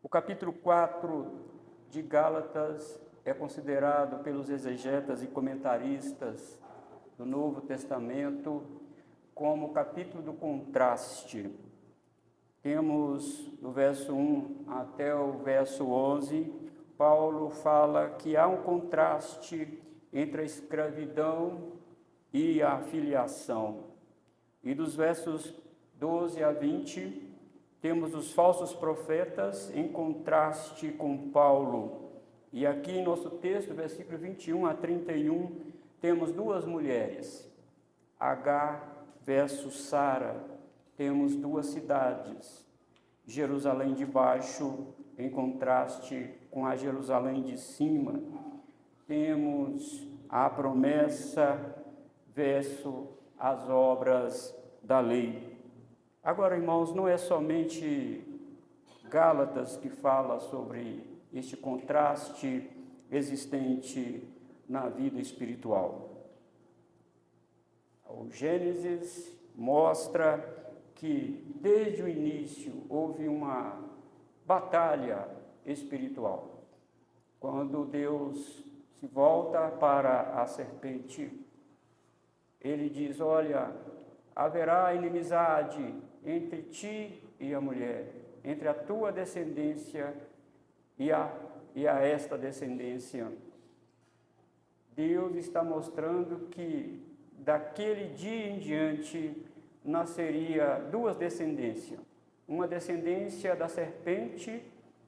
O capítulo 4 de Gálatas é considerado pelos exegetas e comentaristas do Novo Testamento como o capítulo do contraste. Temos no verso 1 até o verso 11, Paulo fala que há um contraste entre a escravidão e a filiação. E dos versos 12 a 20, temos os falsos profetas em contraste com Paulo. E aqui em nosso texto, versículo 21 a 31, temos duas mulheres, Agar versus Sara. Temos duas cidades, Jerusalém de baixo em contraste com a Jerusalém de cima. Temos a promessa versus as obras da lei. Agora, irmãos, não é somente Gálatas que fala sobre este contraste existente na vida espiritual. O Gênesis mostra que desde o início houve uma batalha espiritual. Quando Deus se volta para a serpente, ele diz: olha, haverá inimizade entre ti e a mulher, entre a tua descendência e a esta descendência. Deus está mostrando que daquele dia em diante nasceria duas descendências. Uma descendência da serpente,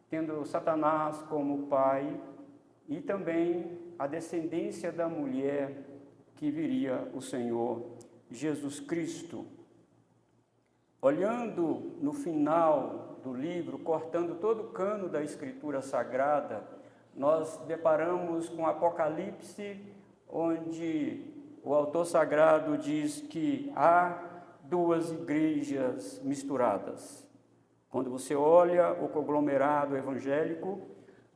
tendo Satanás como pai, e também a descendência da mulher, que viria o Senhor Jesus Cristo. Olhando no final do livro, cortando todo o cano da Escritura Sagrada, nós deparamos com Apocalipse, onde o autor sagrado diz que há duas igrejas misturadas. Quando você olha o conglomerado evangélico,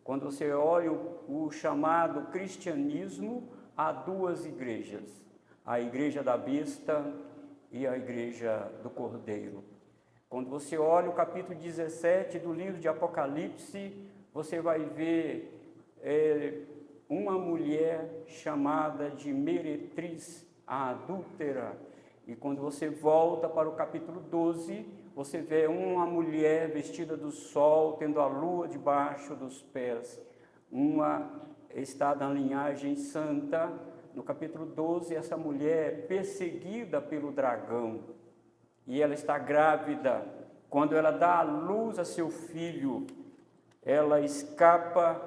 quando você olha o chamado cristianismo, há duas igrejas: a igreja da besta e a igreja do Cordeiro. Quando você olha o capítulo 17 do livro de Apocalipse, você vai ver uma mulher chamada de meretriz, a adúltera. E quando você volta para o capítulo 12, você vê uma mulher vestida do sol, tendo a lua debaixo dos pés. Uma está na linhagem santa. No capítulo 12, essa mulher é perseguida pelo dragão, e ela está grávida. Quando ela dá à luz a seu filho, ela escapa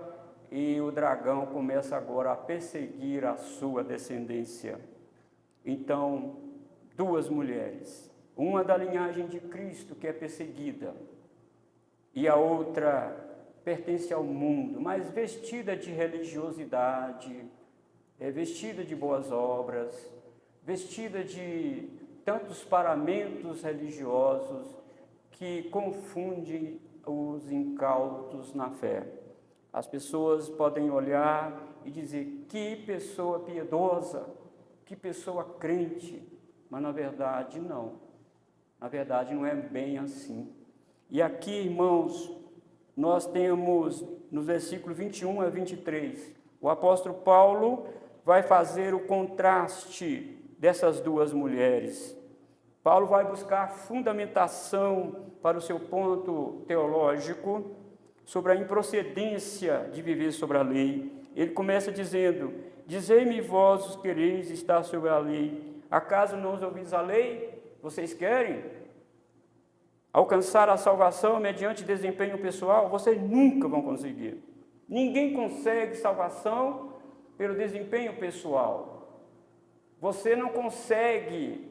e o dragão começa agora a perseguir a sua descendência. Então, duas mulheres, uma da linhagem de Cristo que é perseguida, e a outra pertence ao mundo, mas vestida de religiosidade, vestida de boas obras, vestida de tantos paramentos religiosos que confundem os incautos na fé. As pessoas podem olhar e dizer: que pessoa piedosa, que pessoa crente, mas na verdade não. Na verdade não é bem assim. E aqui, irmãos, nós temos nos versículos 21 a 23, o apóstolo Paulo vai fazer o contraste dessas duas mulheres. Paulo vai buscar fundamentação para o seu ponto teológico sobre a improcedência de viver sobre a lei. Ele começa dizendo: dizei-me vós os quereis estar sobre a lei, acaso não ouvis a lei? Vocês querem alcançar a salvação mediante desempenho pessoal? Vocês nunca vão conseguir. Ninguém consegue salvação pelo desempenho pessoal. Você não consegue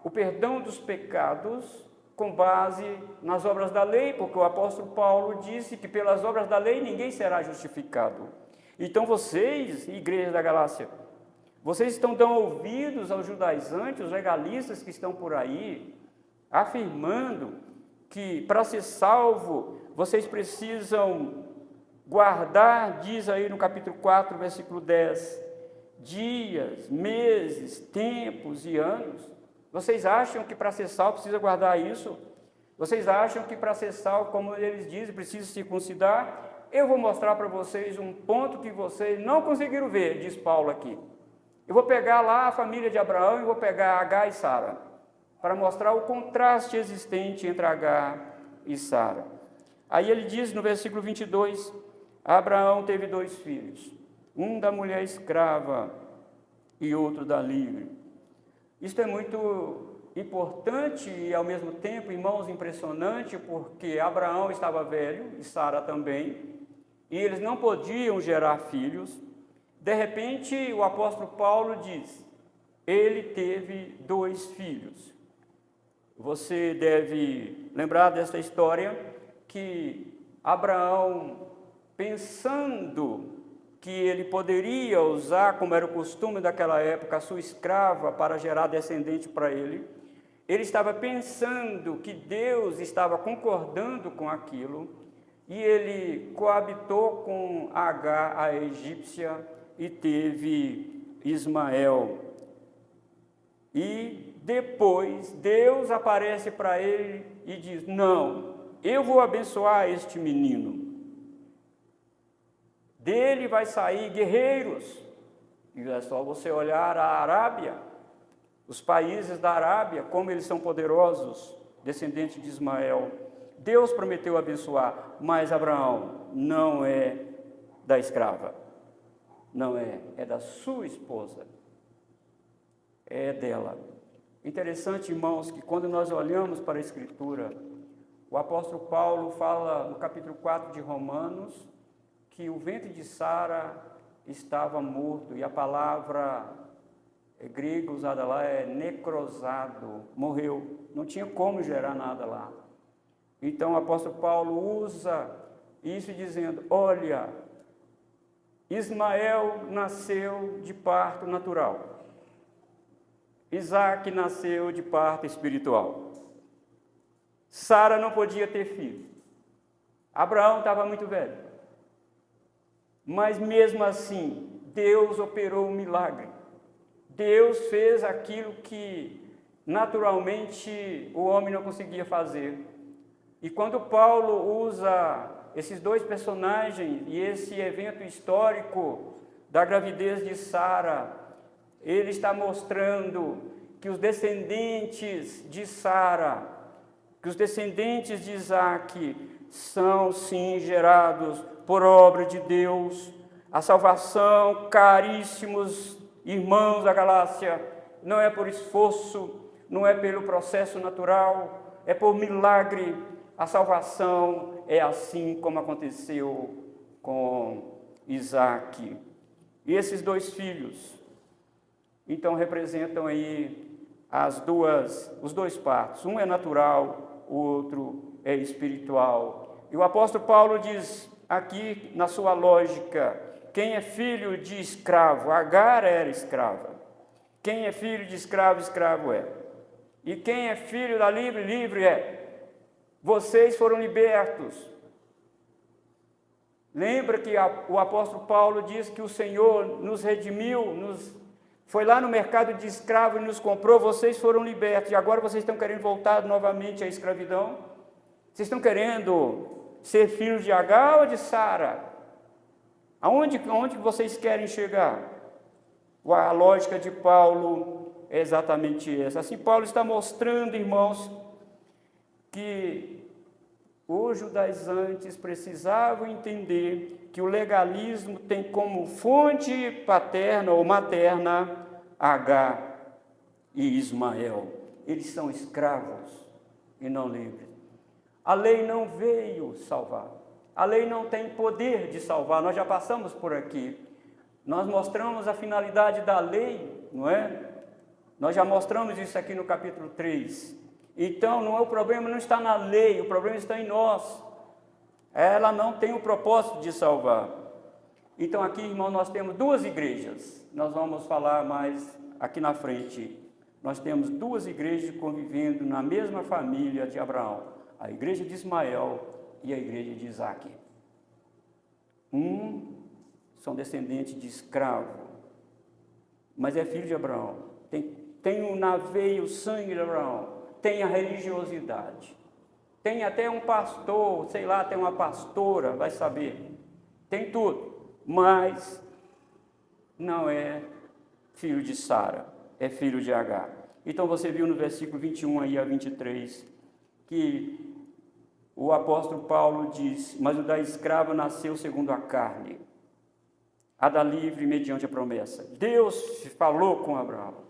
o perdão dos pecados com base nas obras da lei, porque o apóstolo Paulo disse que pelas obras da lei ninguém será justificado. Então vocês, igreja da Galácia, vocês estão dando ouvidos aos judaizantes, os legalistas que estão por aí, afirmando que para ser salvo vocês precisam guardar, diz aí no capítulo 4, versículo 10, dias, meses, tempos e anos. Vocês acham que para ser salvo precisa guardar isso? Vocês acham que para ser salvo, como eles dizem, precisa circuncidar? Eu vou mostrar para vocês um ponto que vocês não conseguiram ver, diz Paulo aqui. Eu vou pegar lá a família de Abraão e vou pegar Agar e Sara, para mostrar o contraste existente entre Agar e Sara. Aí ele diz no versículo 22, Abraão teve 2 filhos, um da mulher escrava e outro da livre. Isto é muito importante e, ao mesmo tempo, irmãos, impressionante, porque Abraão estava velho e Sara também, e eles não podiam gerar filhos. De repente, o apóstolo Paulo diz, ele teve 2 filhos. Você deve lembrar dessa história, que Abraão, pensando que ele poderia usar, como era o costume daquela época, a sua escrava para gerar descendente para ele estava pensando que Deus estava concordando com aquilo, e ele coabitou com Agar, a egípcia, e teve Ismael. E depois Deus aparece para ele e diz, não, eu vou abençoar este menino. Dele vai sair guerreiros. E é só você olhar a Arábia, os países da Arábia, como eles são poderosos, descendentes de Ismael. Deus prometeu abençoar, mas Abraão não é da escrava. Não é, é da sua esposa. É dela. Interessante, irmãos, que quando nós olhamos para a Escritura, o apóstolo Paulo fala no capítulo 4 de Romanos, que o ventre de Sara estava morto, e a palavra grega usada lá é necrosado, morreu, não tinha como gerar nada lá. Então o apóstolo Paulo usa isso dizendo, olha, Ismael nasceu de parto natural, Isaac nasceu de parto espiritual, Sara não podia ter filho, Abraão estava muito velho, mas mesmo assim, Deus operou um milagre. Deus fez aquilo que naturalmente o homem não conseguia fazer. E quando Paulo usa esses 2 personagens e esse evento histórico da gravidez de Sara, ele está mostrando que os descendentes de Sara, que os descendentes de Isaac são sim gerados por obra de Deus. A salvação, caríssimos irmãos da Galácia, não é por esforço, não é pelo processo natural, é por milagre. A salvação é assim como aconteceu com Isaac. E esses 2 filhos, então, representam aí os 2 partos. Um é natural, o outro é espiritual. E o apóstolo Paulo diz aqui, na sua lógica, quem é filho de escravo, Agar era escrava. Quem é filho de escravo, escravo é. E quem é filho da livre, livre é. Vocês foram libertos. Lembra que o apóstolo Paulo diz que o Senhor nos redimiu, foi lá no mercado de escravo e nos comprou, vocês foram libertos. E agora vocês estão querendo voltar novamente à escravidão? Vocês estão querendo ser filhos de Agar ou de Sara? Aonde vocês querem chegar? A lógica de Paulo é exatamente essa. Assim, Paulo está mostrando, irmãos, que os judaizantes precisavam entender que o legalismo tem como fonte paterna ou materna Agar e Ismael. Eles são escravos e não livres. A lei não veio salvar. A lei não tem poder de salvar. Nós já passamos por aqui. Nós mostramos a finalidade da lei, não é? Nós já mostramos isso aqui no capítulo 3. Então, o problema não está na lei, o problema está em nós. Ela não tem o propósito de salvar. Então, aqui, irmão, nós temos 2 igrejas. Nós vamos falar mais aqui na frente. Nós temos 2 igrejas convivendo na mesma família de Abraão. A igreja de Ismael e a igreja de Isaac. São descendentes de escravo, mas é filho de Abraão. Tem na veia o sangue de Abraão. Tem a religiosidade. tem até um pastor, sei lá, tem uma pastora, vai saber, tem tudo, mas não é filho de Sara, é filho de Agar. Então você viu no versículo 21 aí a 23, que o apóstolo Paulo diz: mas o da escrava nasceu segundo a carne, a da livre mediante a promessa. Deus falou com Abraão.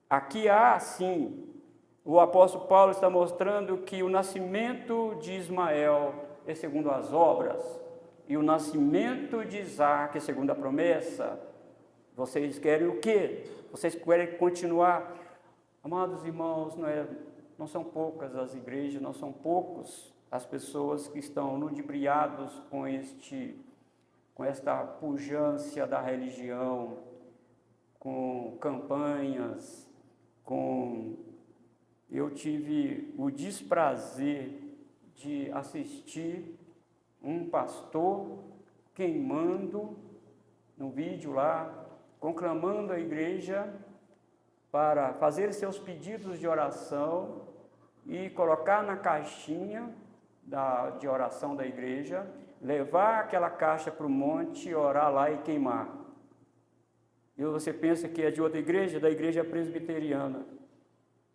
Aqui há, sim, o apóstolo Paulo está mostrando que o nascimento de Ismael é segundo as obras, e o nascimento de Isaque é segundo a promessa. Vocês querem o quê? Vocês querem continuar? Amados irmãos, não são poucas as igrejas, não são poucos as pessoas que estão ludibriados com esta pujança da religião, com campanhas, Eu tive o desprazer de assistir um pastor queimando no vídeo lá, conclamando a igreja para fazer seus pedidos de oração e colocar na caixinha de oração da igreja, levar aquela caixa para o monte, orar lá e queimar. E você pensa que é de outra igreja, da igreja presbiteriana.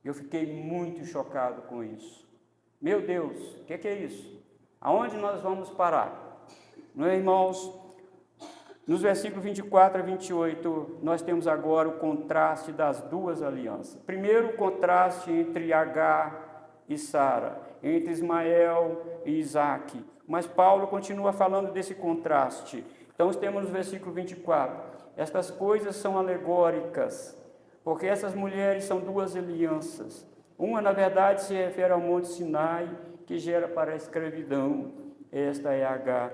Eu fiquei muito chocado com isso. Meu Deus, o que é isso? Aonde nós vamos parar? Meus irmãos, nos versículos 24 a 28, nós temos agora o contraste das duas alianças. Primeiro, o contraste entre Agar e Sara, entre Ismael e Isaque. Mas Paulo continua falando desse contraste. Então, temos no versículo 24: estas coisas são alegóricas, porque essas mulheres são duas alianças. Uma, na verdade, se refere ao Monte Sinai, que gera para a escravidão. Esta é Agar.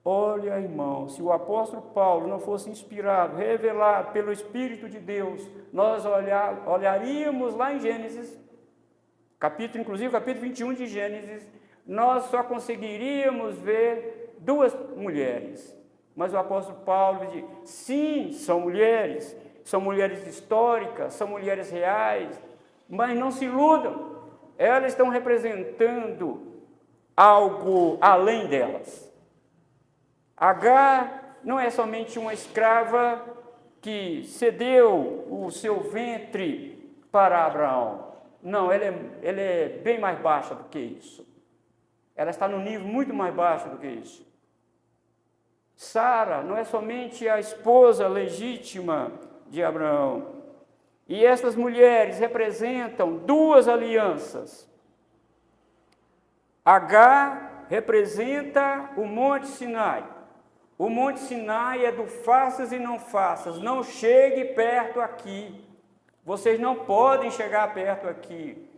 Olha, irmão, se o apóstolo Paulo não fosse inspirado, revelado pelo Espírito de Deus, nós olharíamos lá em Gênesis, inclusive capítulo 21 de Gênesis, nós só conseguiríamos ver duas mulheres. Mas o apóstolo Paulo diz: sim, são mulheres históricas, são mulheres reais, mas não se iludam, elas estão representando algo além delas. Agar não é somente uma escrava que cedeu o seu ventre para Abraão. Não, ela é bem mais baixa do que isso. Ela está num nível muito mais baixo do que isso. Sara não é somente a esposa legítima de Abraão. E essas mulheres representam duas alianças. Agar representa o Monte Sinai. O Monte Sinai é do faças e não faças. Não chegue perto aqui. Vocês não podem chegar perto aqui.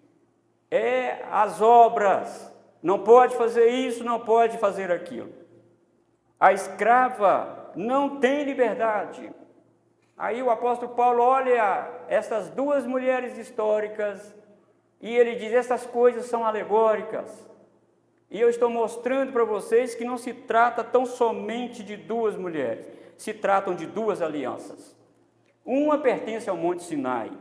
É as obras. Não pode fazer isso, não pode fazer aquilo. A escrava não tem liberdade. Aí o apóstolo Paulo olha essas duas mulheres históricas e ele diz: essas coisas são alegóricas. E eu estou mostrando para vocês que não se trata tão somente de duas mulheres, se tratam de duas alianças. Uma pertence ao Monte Sinai.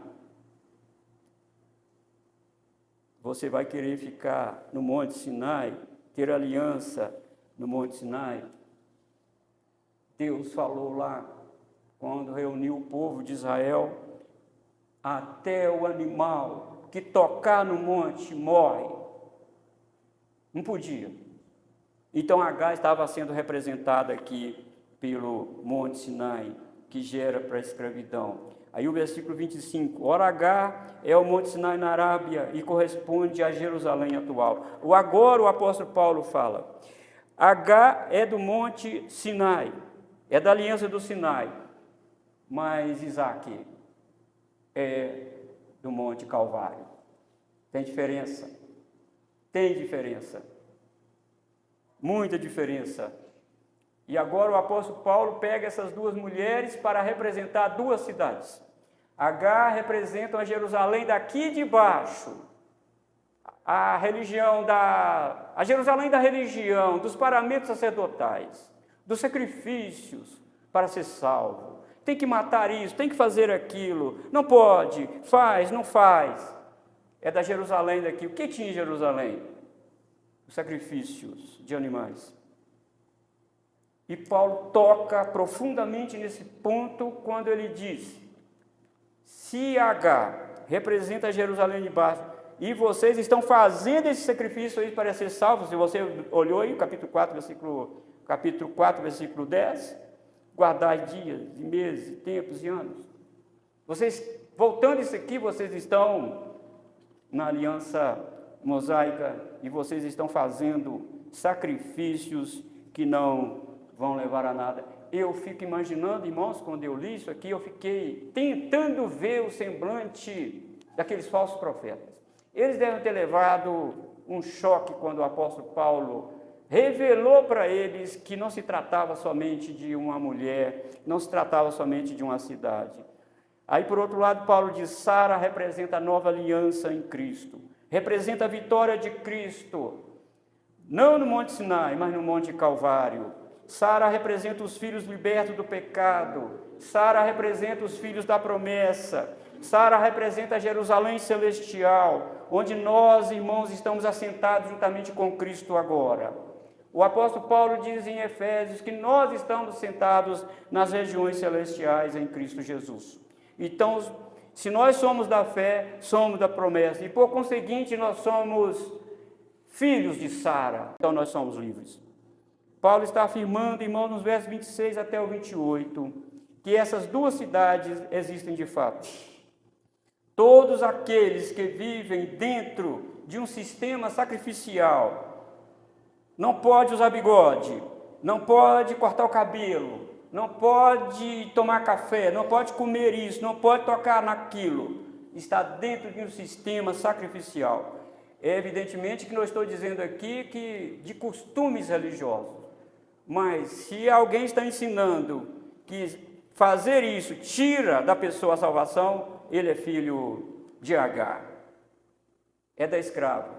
Você vai querer ficar no Monte Sinai, ter aliança no Monte Sinai? Deus falou lá, quando reuniu o povo de Israel: até o animal que tocar no monte morre. Não podia. Então Agar estava sendo representada aqui pelo Monte Sinai, que gera para a escravidão. Aí o versículo 25: ora, Agar é o Monte Sinai na Arábia e corresponde a Jerusalém atual. Agora o apóstolo Paulo fala: Agar é do Monte Sinai, é da aliança do Sinai, mas Isaque é do Monte Calvário. Tem diferença? Tem diferença. Muita diferença. E agora o apóstolo Paulo pega essas duas mulheres para representar duas cidades. Agar representa a Jerusalém daqui de baixo, a Jerusalém da religião, dos paramentos sacerdotais, dos sacrifícios para ser salvo. Tem que matar isso, tem que fazer aquilo, não pode, faz, não faz. é da Jerusalém daqui. O que tinha em Jerusalém? Os sacrifícios de animais. E Paulo toca profundamente nesse ponto quando ele diz: se H representa Jerusalém de baixo, e vocês estão fazendo esse sacrifício aí para ser salvos, se você olhou aí, capítulo 4, versículo 10, guardai dias, e meses, tempos e anos. Vocês, voltando isso aqui, vocês estão na aliança mosaica e vocês estão fazendo sacrifícios que não vão levar a nada. Eu fico imaginando, irmãos, quando eu li isso aqui, eu fiquei tentando ver o semblante daqueles falsos profetas. Eles devem ter levado um choque quando o apóstolo Paulo revelou para eles que não se tratava somente de uma mulher, não se tratava somente de uma cidade. Aí, por outro lado, Paulo diz: Sara representa a nova aliança em Cristo, representa a vitória de Cristo, não no Monte Sinai, mas no Monte Calvário. Sara representa os filhos libertos do pecado, Sara representa os filhos da promessa, Sara representa a Jerusalém celestial, onde nós, irmãos, estamos assentados juntamente com Cristo agora. O apóstolo Paulo diz em Efésios que nós estamos sentados nas regiões celestiais em Cristo Jesus. Então, se nós somos da fé, somos da promessa, e por conseguinte nós somos filhos de Sara, então nós somos livres. Paulo está afirmando, irmãos, nos versos 26 até o 28, que essas duas cidades existem de fato. Todos aqueles que vivem dentro de um sistema sacrificial, não pode usar bigode, não pode cortar o cabelo, não pode tomar café, não pode comer isso, não pode tocar naquilo, está dentro de um sistema sacrificial. É evidentemente que não estou dizendo aqui que de costumes religiosos, mas se alguém está ensinando que fazer isso tira da pessoa a salvação, ele é filho de H, é da escrava,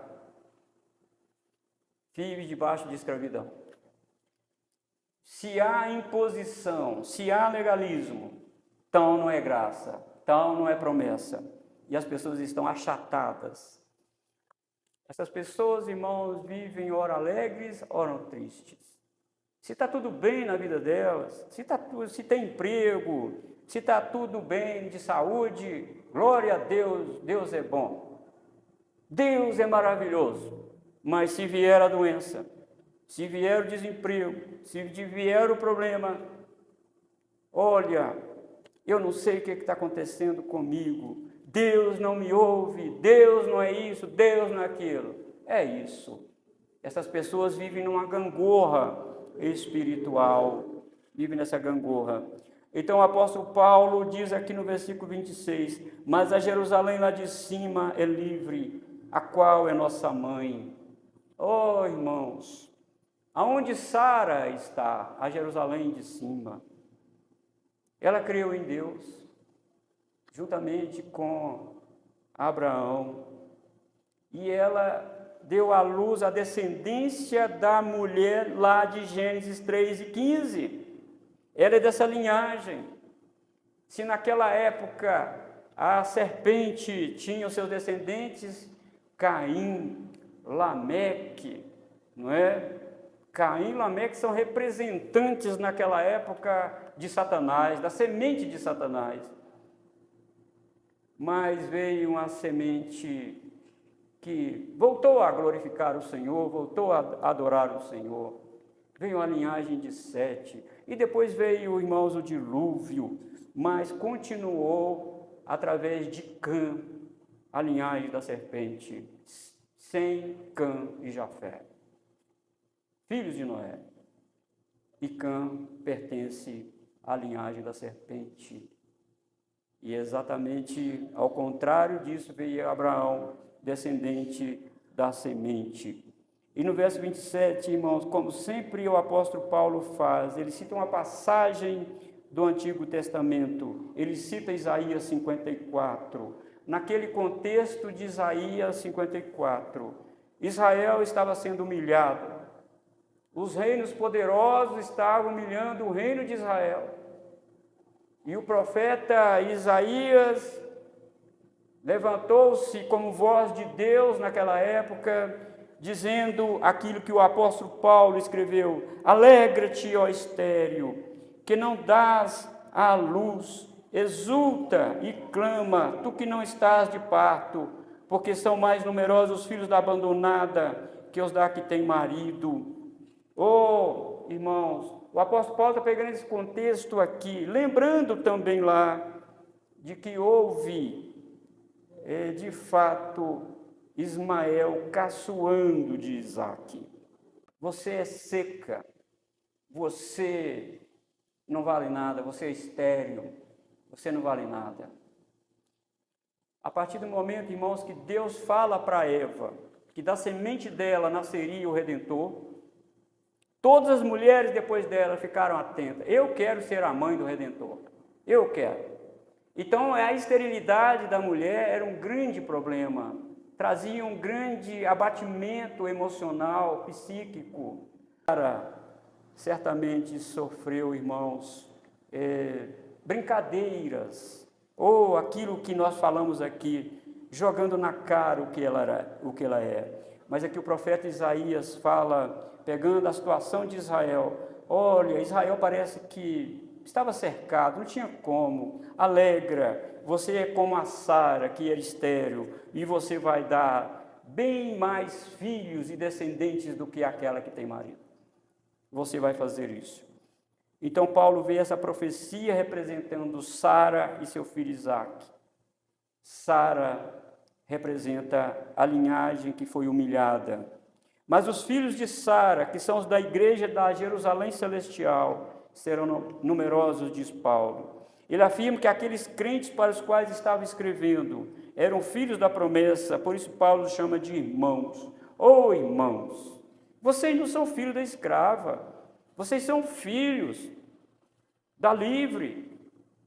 vive debaixo de escravidão. Se há imposição, se há legalismo, então não é graça, então não é promessa, e as pessoas estão achatadas. Essas pessoas, irmãos, vivem ora alegres, ora tristes. Se está tudo bem na vida delas, se tem emprego, se está tudo bem de saúde, glória a Deus, Deus é bom. Deus é maravilhoso. Mas se vier a doença, se vier o desemprego, se vier o problema, olha, eu não sei o que está acontecendo comigo. Deus não me ouve, Deus não é isso, Deus não é aquilo. É isso. Essas pessoas vivem numa gangorra espiritual, vivem nessa gangorra. Então o apóstolo Paulo diz aqui no versículo 26, mas a Jerusalém lá de cima é livre, a qual é nossa mãe. Oh, irmãos, aonde Sara está? A Jerusalém de cima. Ela creu em Deus, juntamente com Abraão, e ela deu à luz a descendência da mulher lá de Gênesis 3:15. Ela é dessa linhagem. Se naquela época a serpente tinha os seus descendentes, Caim, Lameque, não é? Caim e Lameque são representantes naquela época de Satanás, da semente de Satanás. Mas veio uma semente que voltou a glorificar o Senhor, voltou a adorar o Senhor. Veio a linhagem de Sete, e depois veio, irmãos, o dilúvio, mas continuou através de Cã, a linhagem da serpente, Sem, Cã e Jafé, filhos de Noé. E Cã pertence à linhagem da serpente. E exatamente ao contrário disso veio Abraão, descendente da semente. E no verso 27, irmãos, como sempre o apóstolo Paulo faz, ele cita uma passagem do Antigo Testamento, ele cita Isaías 54. Naquele contexto de Isaías 54, Israel estava sendo humilhado, os reinos poderosos estavam humilhando o reino de Israel. E o profeta Isaías levantou-se como voz de Deus naquela época, dizendo aquilo que o apóstolo Paulo escreveu: alegra-te, ó estéril, que não dás à luz, exulta e clama, tu que não estás de parto, porque são mais numerosos os filhos da abandonada que os da que tem marido. Oh, irmãos, o apóstolo Paulo está pegando esse contexto aqui, lembrando também lá de que houve, de fato, Ismael caçoando de Isaque. Você é seca, você não vale nada, você é estéril, você não vale nada. A partir do momento, irmãos, que Deus fala para Eva que da semente dela nasceria o Redentor, todas as mulheres depois dela ficaram atentas. Eu quero ser a mãe do Redentor, eu quero. Então, a esterilidade da mulher era um grande problema, trazia um grande abatimento emocional, psíquico. Certamente sofreu, irmãos, brincadeiras, ou aquilo que nós falamos aqui, jogando na cara o que ela é. Mas aqui o profeta Isaías fala, pegando a situação de Israel: olha, Israel parece que estava cercado, não tinha como. Alegra, você é como a Sara, que era estéril, e você vai dar bem mais filhos e descendentes do que aquela que tem marido. Você vai fazer isso. Então Paulo vê essa profecia representando Sara e seu filho Isaque. Sara representa a linhagem que foi humilhada. Mas os filhos de Sara, que são os da igreja da Jerusalém Celestial, serão numerosos, diz Paulo. Ele afirma que aqueles crentes para os quais estava escrevendo eram filhos da promessa, por isso Paulo os chama de irmãos. Oh, irmãos, vocês não são filhos da escrava, vocês são filhos da livre,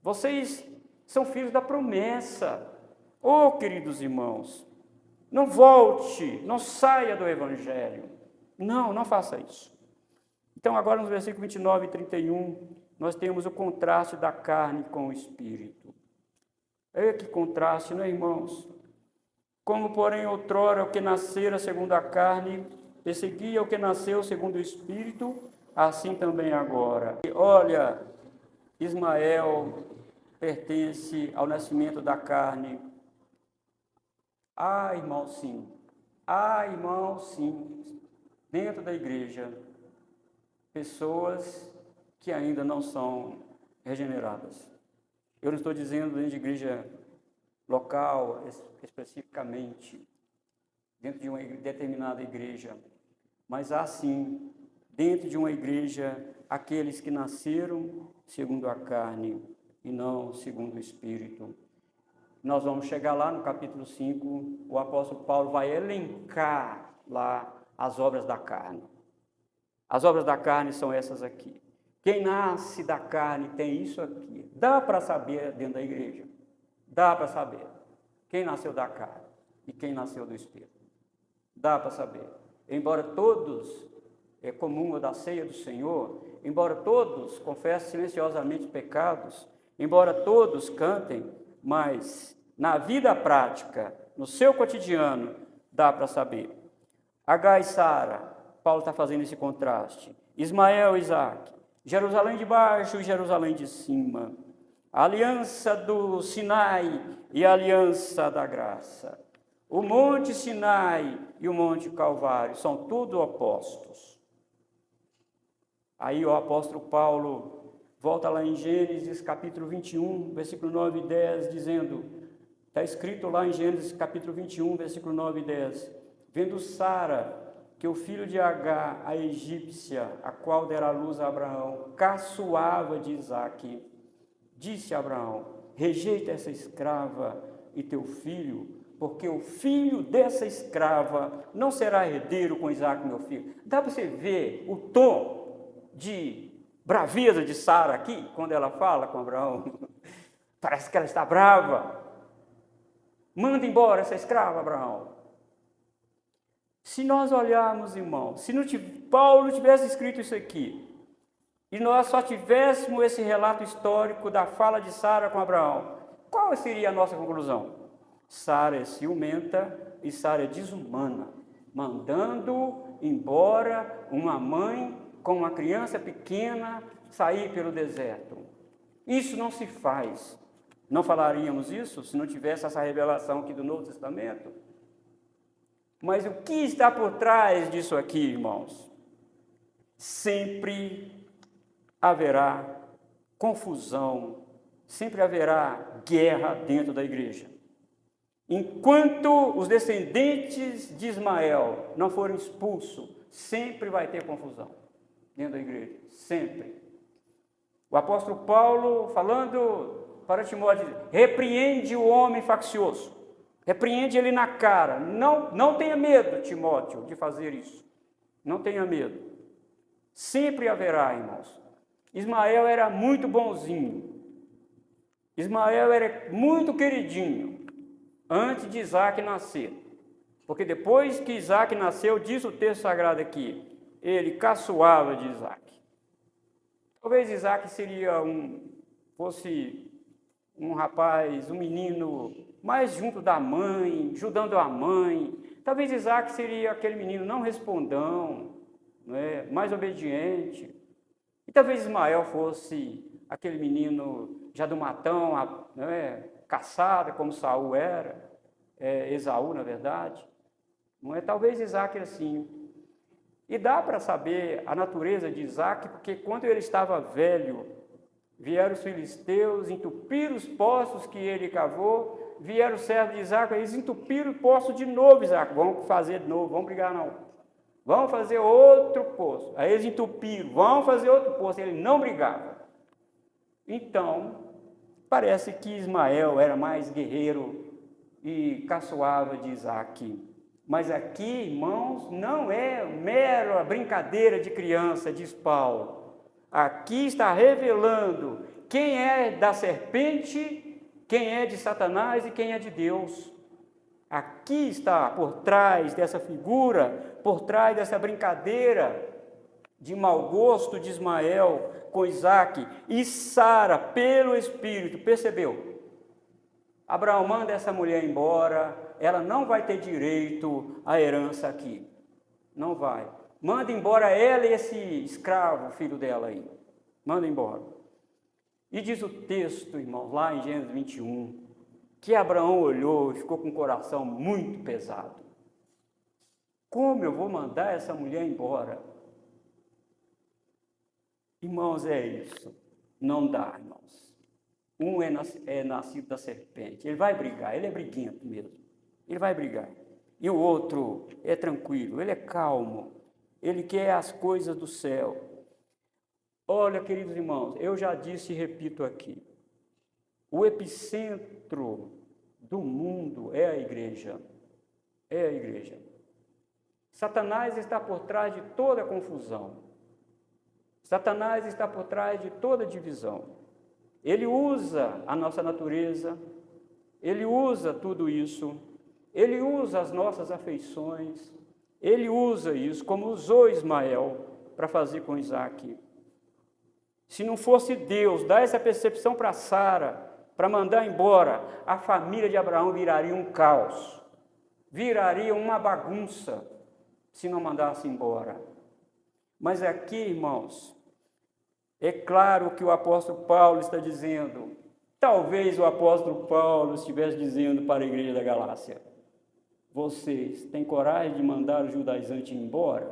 vocês são filhos da promessa. Oh, queridos irmãos, não volte, não saia do Evangelho. Não faça isso. Então, agora nos versículos 29 e 31, nós temos o contraste da carne com o Espírito. Que contraste, não é, irmãos? Como, porém, outrora o que nascera segundo a carne perseguia o que nasceu segundo o Espírito, assim também agora. E olha, Ismael pertence ao nascimento da carne. Irmão, sim. Irmão, sim. Dentro da igreja, pessoas que ainda não são regeneradas. Eu não estou dizendo dentro de igreja local, especificamente, dentro de uma determinada igreja, mas há sim, dentro de uma igreja, aqueles que nasceram segundo a carne e não segundo o Espírito. Nós vamos chegar lá no capítulo 5, o apóstolo Paulo vai elencar lá as obras da carne. As obras da carne são essas aqui. Quem nasce da carne tem isso aqui. Dá para saber dentro da igreja. Dá para saber quem nasceu da carne e quem nasceu do Espírito. Dá para saber. Embora todos comungam da ceia do Senhor, embora todos confessem silenciosamente pecados, embora todos cantem, mas na vida prática, no seu cotidiano, dá para saber. Agar e Sara, Paulo está fazendo esse contraste. Ismael e Isaque, Jerusalém de baixo e Jerusalém de cima. A aliança do Sinai e a aliança da graça. O monte Sinai e o monte Calvário são tudo opostos. Aí o apóstolo Paulo volta lá em Gênesis capítulo 21, versículo 9 e 10, dizendo, está escrito lá em Gênesis capítulo 21, versículo 9 e 10, vendo Sara, que o filho de Agar, a egípcia, a qual dera a luz a Abraão, caçoava de Isaque, disse a Abraão, rejeita essa escrava e teu filho, porque o filho dessa escrava não será herdeiro com Isaque, meu filho. Dá para você ver o tom de braveza de Sara aqui, quando ela fala com Abraão? Parece que ela está brava. Manda embora essa escrava, Abraão. Se nós olharmos, irmão, se Paulo tivesse escrito isso aqui, e nós só tivéssemos esse relato histórico da fala de Sara com Abraão, qual seria a nossa conclusão? Sara é ciumenta e Sara é desumana, mandando embora uma mãe com uma criança pequena sair pelo deserto. Isso não se faz. Não falaríamos isso se não tivesse essa revelação aqui do Novo Testamento? Mas o que está por trás disso aqui, irmãos? Sempre haverá confusão, sempre haverá guerra dentro da igreja. Enquanto os descendentes de Ismael não forem expulsos, sempre vai ter confusão dentro da igreja, sempre. O apóstolo Paulo, falando para Timóteo, repreende o homem faccioso, repreende ele na cara. Não tenha medo, Timóteo, de fazer isso. Não tenha medo. Sempre haverá, irmãos. Ismael era muito bonzinho. Ismael era muito queridinho antes de Isaac nascer. Porque depois que Isaac nasceu, diz o texto sagrado aqui, ele caçoava de Isaac. Talvez Isaac fosse um rapaz, um menino mais junto da mãe, ajudando a mãe. Talvez Isaac seria aquele menino não respondão, não é? Mais obediente. E talvez Ismael fosse aquele menino já do matão, não é? Caçado, como Saul era, Esaú, na verdade. Não é? Talvez Isaac assim. E dá para saber a natureza de Isaac, porque quando ele estava velho, vieram os filisteus, entupiram os poços que ele cavou, vieram os servos de Isaac, eles entupiram o poço de novo, Isaac, vamos fazer de novo, vamos brigar não. Vamos fazer outro poço. Aí eles entupiram, vamos fazer outro poço, ele não brigava. Então, parece que Ismael era mais guerreiro e caçoava de Isaac. Mas aqui, irmãos, não é mera brincadeira de criança, diz Paulo. Aqui está revelando quem é da serpente, quem é de Satanás e quem é de Deus. Aqui está por trás dessa figura, por trás dessa brincadeira de mau gosto de Ismael com Isaac. E Sara, pelo Espírito, percebeu? Abraão manda essa mulher embora, ela não vai ter direito à herança aqui. Não vai. Manda embora ela e esse escravo, filho dela aí. Manda embora. E diz o texto, irmãos, lá em Gênesis 21, que Abraão olhou e ficou com o coração muito pesado. Como eu vou mandar essa mulher embora? Irmãos, é isso. Não dá, irmãos. Um é nascido da serpente. Ele vai brigar, ele é briguento mesmo. Ele vai brigar. E o outro é tranquilo, ele é calmo. Ele quer as coisas do céu. Olha, queridos irmãos, eu já disse e repito aqui. O epicentro do mundo é a igreja. É a igreja. Satanás está por trás de toda a confusão. Satanás está por trás de toda a divisão. Ele usa a nossa natureza, ele usa tudo isso, ele usa as nossas afeições, ele usa isso como usou Ismael para fazer com Isaac. Se não fosse Deus dar essa percepção para Sara, para mandar embora, a família de Abraão viraria um caos, viraria uma bagunça, se não mandasse embora. Mas aqui, irmãos, é claro que o apóstolo Paulo está dizendo, talvez o apóstolo Paulo estivesse dizendo para a igreja da Galácia, vocês têm coragem de mandar os judaizantes embora?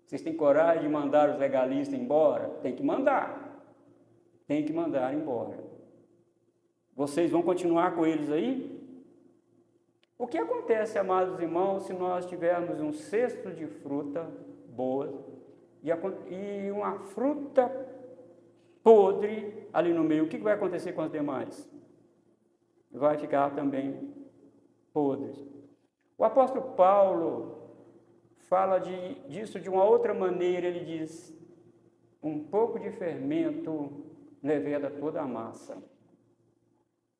Vocês têm coragem de mandar os legalistas embora? Tem que mandar. Tem que mandar embora. Vocês vão continuar com eles aí? O que acontece, amados irmãos, se nós tivermos um cesto de fruta boa e uma fruta podre ali no meio? O que vai acontecer com as demais? Vai ficar também podres. O apóstolo Paulo fala disso de uma outra maneira, ele diz, um pouco de fermento leveda toda a massa.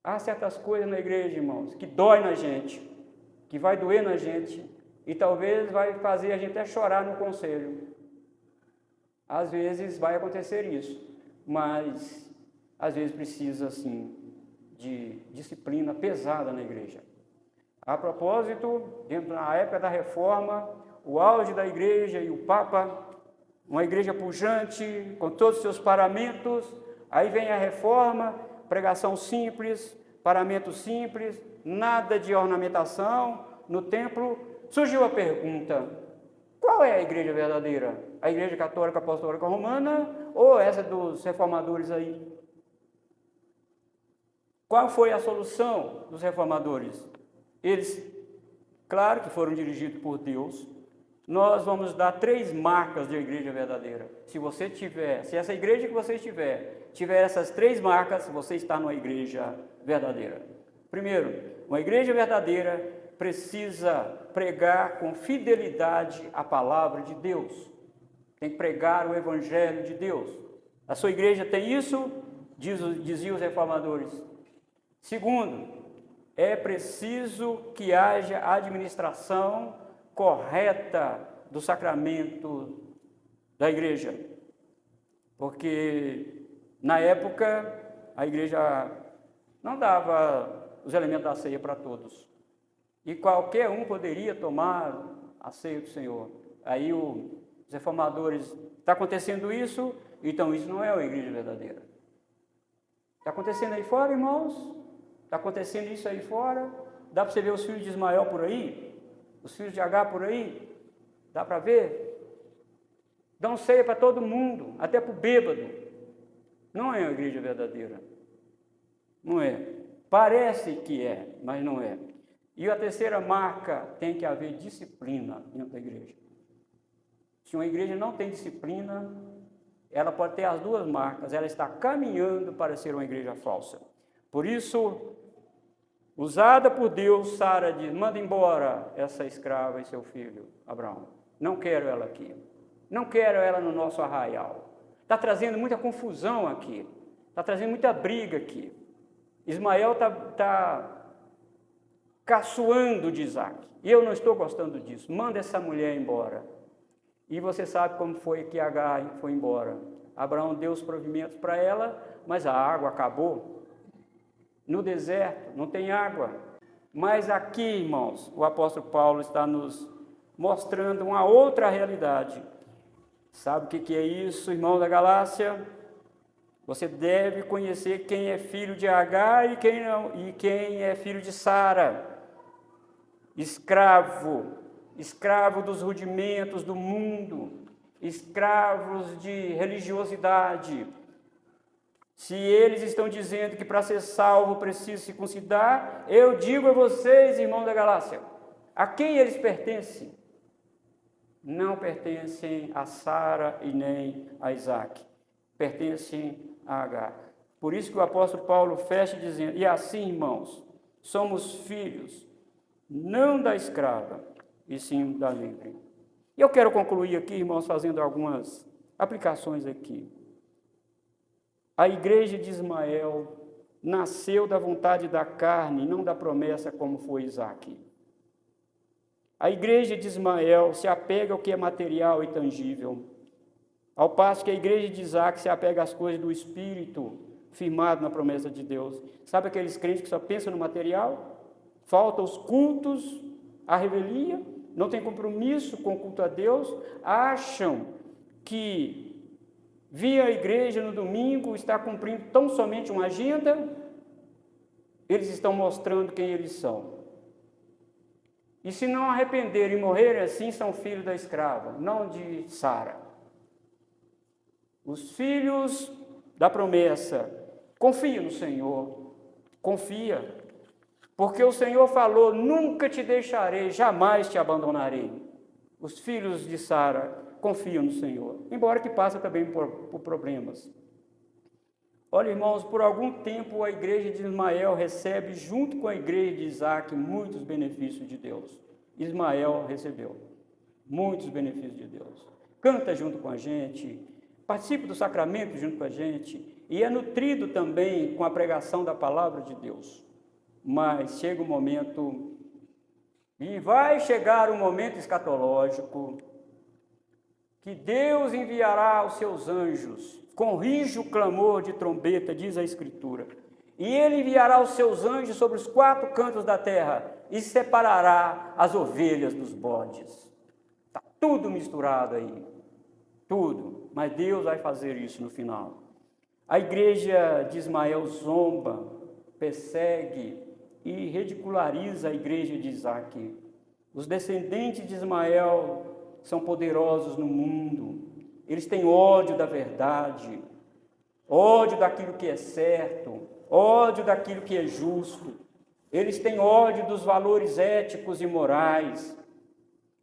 Há certas coisas na igreja, irmãos, que dói na gente, que vai doer na gente, e talvez vai fazer a gente até chorar no conselho. Às vezes vai acontecer isso, mas às vezes precisa, assim, de disciplina pesada na igreja. A propósito, na época da Reforma, o auge da igreja e o Papa, uma igreja pujante, com todos os seus paramentos, aí vem a Reforma, pregação simples, paramento simples, nada de ornamentação no templo. Surgiu a pergunta: qual é a igreja verdadeira? A igreja católica apostólica romana ou essa dos reformadores aí? Qual foi a solução dos reformadores? Eles, claro que foram dirigidos por Deus. Nós vamos dar 3 marcas de igreja verdadeira. Se essa igreja que você tiver essas 3 marcas, você está numa igreja verdadeira. Primeiro, uma igreja verdadeira precisa pregar com fidelidade a palavra de Deus. Tem que pregar o evangelho de Deus. A sua igreja tem isso? Diziam os reformadores. Segundo, é preciso que haja administração correta do sacramento da igreja. Porque na época a igreja não dava os elementos da ceia para todos. E qualquer um poderia tomar a ceia do Senhor. Aí os reformadores, está acontecendo isso, então isso não é uma igreja verdadeira. Está acontecendo aí fora, irmãos? Está acontecendo isso aí fora? Dá para você ver os filhos de Ismael por aí? Os filhos de Agar por aí? Dá para ver? Dão ceia para todo mundo, até para o bêbado. Não é uma igreja verdadeira. Não é. Parece que é, mas não é. E a terceira marca, tem que haver disciplina dentro da igreja. Se uma igreja não tem disciplina, ela pode ter as 2 marcas, ela está caminhando para ser uma igreja falsa. Por isso, usada por Deus, Sara diz: manda embora essa escrava e seu filho, Abraão. Não quero ela aqui. Não quero ela no nosso arraial. Está trazendo muita confusão aqui. Está trazendo muita briga aqui. Ismael está caçoando de Isaac. E eu não estou gostando disso. Manda essa mulher embora. E você sabe como foi que Agar foi embora. Abraão deu os provimentos para ela, mas a água acabou. No deserto não tem água. Mas aqui, irmãos, o apóstolo Paulo está nos mostrando uma outra realidade. Sabe o que é isso, irmão da Galácia? Você deve conhecer quem é filho de Agar e quem não, e quem é filho de Sara. Escravo dos rudimentos do mundo, escravos de religiosidade. Se eles estão dizendo que para ser salvo precisa se circuncidar, eu digo a vocês, irmãos da Galácia, a quem eles pertencem? Não pertencem a Sara e nem a Isaac, pertencem a Agar. Por isso que o apóstolo Paulo fecha dizendo: e assim, irmãos, somos filhos, não da escrava, e sim da livre. E eu quero concluir aqui, irmãos, fazendo algumas aplicações aqui. A igreja de Ismael nasceu da vontade da carne, não da promessa como foi Isaac. A igreja de Ismael se apega ao que é material e tangível, ao passo que a igreja de Isaac se apega às coisas do Espírito, firmado na promessa de Deus. Sabe aqueles crentes que só pensam no material? Faltam os cultos, a revelia, não tem compromisso com o culto a Deus, acham que vir à igreja no domingo está cumprindo tão somente uma agenda. Eles estão mostrando quem eles são. E se não arrependerem e morrerem assim, são filhos da escrava, não de Sara. Os filhos da promessa, confia no Senhor, confia. Porque o Senhor falou: nunca te deixarei, jamais te abandonarei. Os filhos de Sara confiam no Senhor, embora que passem também por problemas. Olha, irmãos, por algum tempo a igreja de Ismael recebe, junto com a igreja de Isaac, muitos benefícios de Deus. Ismael recebeu muitos benefícios de Deus. Canta junto com a gente, participa do sacramento junto com a gente, e é nutrido também com a pregação da palavra de Deus. Mas chega o momento, e vai chegar o momento escatológico, que Deus enviará os seus anjos, com rijo clamor de trombeta, diz a Escritura, e Ele enviará os seus anjos sobre os 4 cantos da terra, e separará as ovelhas dos bodes. Está tudo misturado aí, tudo, mas Deus vai fazer isso no final. A igreja de Ismael zomba, persegue e ridiculariza a igreja de Isaac. Os descendentes de Ismael são poderosos no mundo, eles têm ódio da verdade, ódio daquilo que é certo, ódio daquilo que é justo, eles têm ódio dos valores éticos e morais.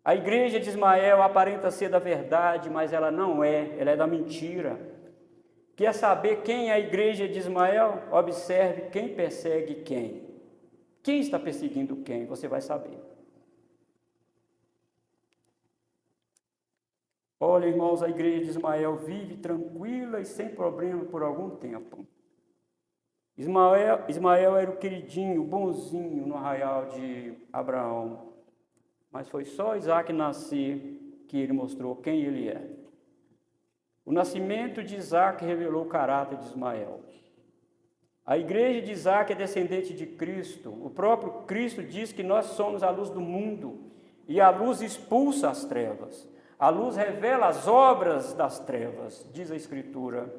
A igreja de Ismael aparenta ser da verdade, mas ela não é, ela é da mentira. Quer saber quem é a igreja de Ismael? Observe quem persegue quem. Quem está perseguindo quem? Você vai saber. Olha, irmãos, a igreja de Ismael vive tranquila e sem problema por algum tempo. Ismael era o queridinho, o bonzinho no arraial de Abraão. Mas foi só Isaac nascer que ele mostrou quem ele é. O nascimento de Isaac revelou o caráter de Ismael. A igreja de Isaac é descendente de Cristo. O próprio Cristo diz que nós somos a luz do mundo e a luz expulsa as trevas. A luz revela as obras das trevas, diz a Escritura.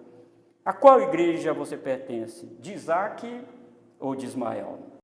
A qual igreja você pertence? De Isaac ou de Ismael?